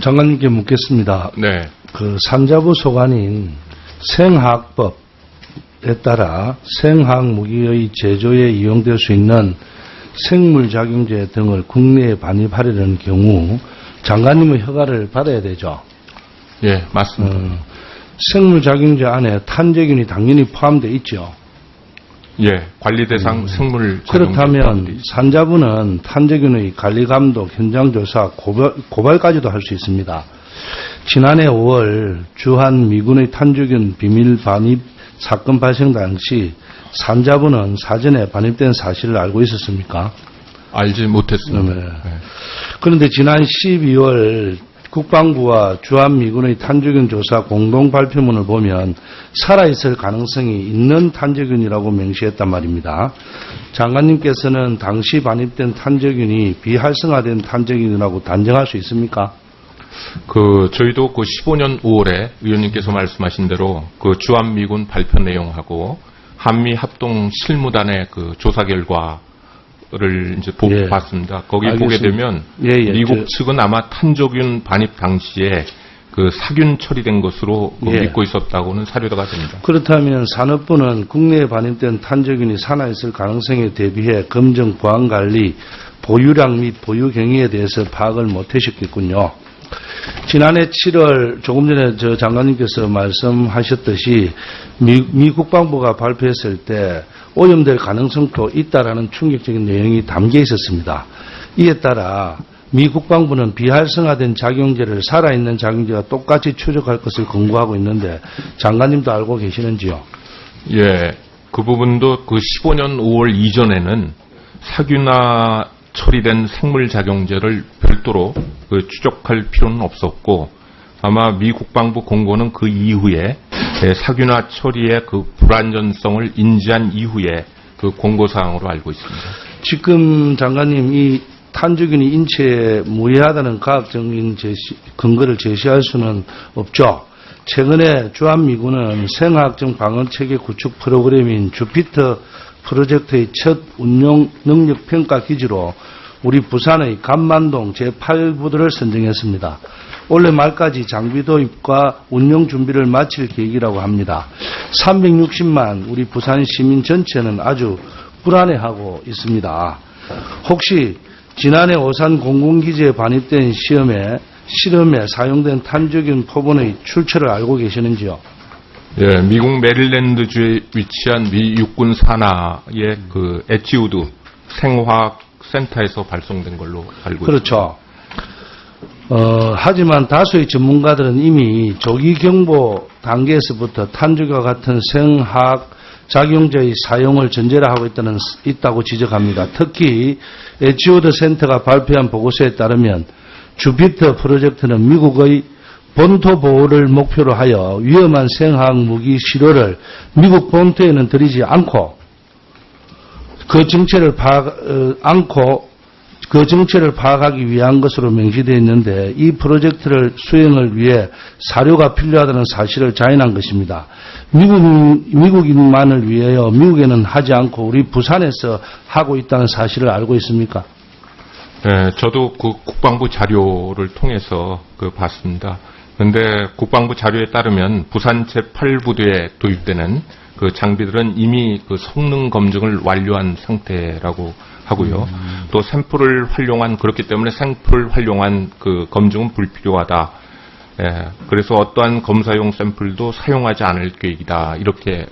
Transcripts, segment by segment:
장관님께 묻겠습니다. 네. 그 산자부 소관인 생화학법에 따라 생화학 무기의 제조에 이용될 수 있는 생물작용제 등을 국내에 반입하려는 경우 장관님의 허가를 받아야 되죠. 예, 맞습니다. 생물작용제 안에 탄저균이 당연히 포함되어 있죠. 예, 관리 대상 생물 그렇다면 산자부는 탄저균의 관리 감독, 현장 조사, 고발까지도 할 수 있습니다. 지난해 5월 주한 미군의 탄저균 비밀 반입 사건 발생 당시 산자부는 사전에 반입된 사실을 알고 있었습니까? 알지 못했습니다. 네. 그런데 지난 12월 국방부와 주한미군의 탄저균 조사 공동 발표문을 보면 살아있을 가능성이 있는 탄저균이라고 명시했단 말입니다. 장관님께서는 당시 반입된 탄저균이 비활성화된 탄저균이라고 단정할 수 있습니까? 저희도 15년 5월에 의원님께서 말씀하신 대로 주한미군 발표 내용하고 한미 합동 실무단의 조사 결과를 이제 예. 봤습니다. 거기 알겠습니다. 보게 되면 미국 측은 아마 탄저균 반입 당시에 사균 처리된 것으로 믿고 있었다고는 사료가 됩니다. 그렇다면 산업부는 국내에 반입된 탄저균이 산화했을 가능성에 대비해 검증, 보안관리, 보유량 및 보유 경위에 대해서 파악을 못하셨겠군요. 지난해 7월 조금 전에 장관님께서 말씀하셨듯이 미 국방부가 발표했을 때 오염될 가능성도 있다라는 충격적인 내용이 담겨 있었습니다. 이에 따라 미 국방부는 비활성화된 작용제를 살아있는 작용제와 똑같이 추적할 것을 권고하고 있는데 장관님도 알고 계시는지요? 예, 그 부분도 15년 5월 이전에는 사균화 처리된 생물작용제를 별도로 추적할 필요는 없었고 아마 미 국방부 공고는 그 이후에 사균화 처리의 불안전성을 인지한 이후에 공고사항으로 알고 있습니다. 지금 장관님 이 탄저균이 인체에 무해하다는 과학적인 근거를 제시할 수는 없죠. 최근에 주한미군은 생화학적 방어체계 구축 프로그램인 주피터 프로젝트의 첫 운용 능력 평가 기지로 우리 부산의 감만동 제8부두를 선정했습니다. 올해 말까지 장비 도입과 운용 준비를 마칠 계획이라고 합니다. 360만 우리 부산 시민 전체는 아주 불안해하고 있습니다. 혹시 지난해 오산 공군기지에 반입된 실험에 사용된 탄저균 포본의 출처를 알고 계시는지요? 예, 미국 메릴랜드주에 위치한 미 육군 산하의 에티우드 생화학 센터에서 발송된 걸로 알고 그렇죠. 있습니다. 하지만 다수의 전문가들은 이미 조기 경보 단계에서부터 탄저균과 같은 생화학 작용제의 사용을 전제로 하고 있다고 지적합니다. 특히 에티우드 센터가 발표한 보고서에 따르면 주피터 프로젝트는 미국의 본토 보호를 목표로 하여 위험한 생화학 무기 시료를 미국 본토에는 들이지 않고 그 정체를 파악하기 위한 것으로 명시되어 있는데 이 프로젝트를 수행을 위해 사료가 필요하다는 사실을 자인한 것입니다. 미국인만을 위하여 미국에는 하지 않고 우리 부산에서 하고 있다는 사실을 알고 있습니까? 네, 저도 국방부 자료를 통해서 봤습니다. 그런데 국방부 자료에 따르면 부산 제8부두에 도입되는 장비들은 이미 성능 검증을 완료한 상태라고 하고요. 또 샘플을 활용한 그렇기 때문에 샘플 활용한 검증은 불필요하다. 예, 그래서 어떠한 검사용 샘플도 사용하지 않을 계획이다. 이렇게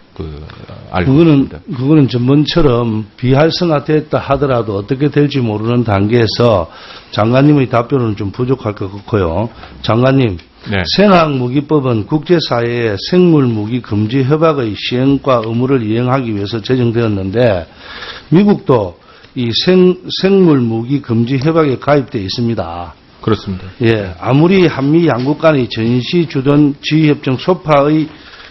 알고 있습니다. 그거는 전번처럼 비활성화됐다 하더라도 어떻게 될지 모르는 단계에서 장관님의 답변은 좀 부족할 것 같고요. 장관님, 네. 생화학무기법은 국제사회의 생물무기 금지 협약의 시행과 의무를 이행하기 위해서 제정되었는데 미국도 이 생물무기 금지 협약에 가입되어 있습니다. 그렇습니다. 예, 아무리 한미 양국 간의 전시주둔 지휘협정 소파의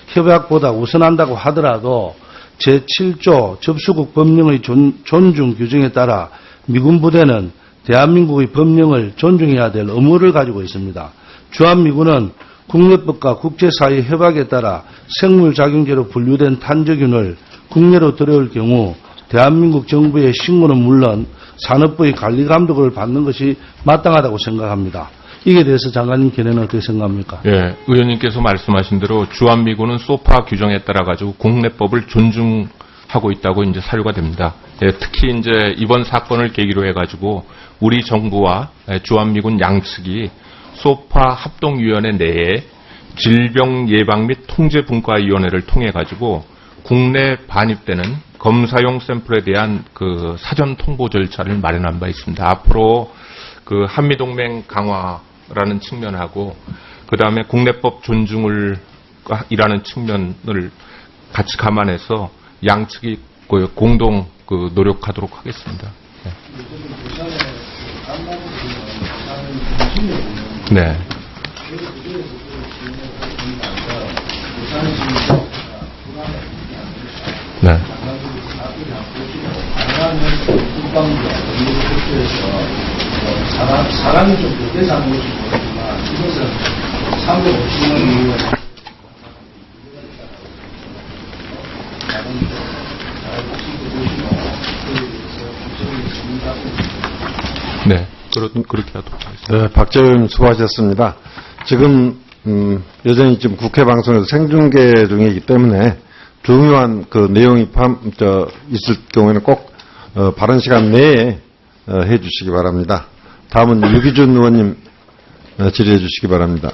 협약보다 우선한다고 하더라도 제7조 접수국 법령의 존중 규정에 따라 미군 부대는 대한민국의 법령을 존중해야 될 의무를 가지고 있습니다. 주한미군은 국내법과 국제사회 협약에 따라 생물작용제로 분류된 탄저균을 국내로 들여올 경우 대한민국 정부의 신고는 물론 산업부의 관리 감독을 받는 것이 마땅하다고 생각합니다. 이게 대해서 장관님 견해는 어떻게 생각합니까? 예, 의원님께서 말씀하신 대로 주한미군은 소파 규정에 따라 가지고 국내법을 존중하고 있다고 이제 사유가 됩니다. 예, 특히 이제 이번 사건을 계기로 해가지고 우리 정부와 주한미군 양측이 소파 합동위원회 내에 질병 예방 및 통제 분과위원회를 통해 가지고 국내 반입되는 검사용 샘플에 대한 그 사전 통보 절차를 마련한 바 있습니다. 앞으로 그 한미동맹 강화라는 측면하고 그 다음에 국내법 존중을 이라는 측면을 같이 감안해서 양측이 그 공동 그 노력하도록 하겠습니다. 네. 네. 네. 사람이 좀 그렇게 사는 것이 모르지만 이것은 350년 이후에 네. 그렇게 하도록 하겠습니다. 네, 박재훈 수고하셨습니다. 지금 여전히 지금 국회 방송에서 생중계 중이기 때문에 중요한 그 내용이 있을 경우에는 꼭 발언 시간 내에 해주시기 바랍니다. 다음은 유기준 의원님 질의해 주시기 바랍니다.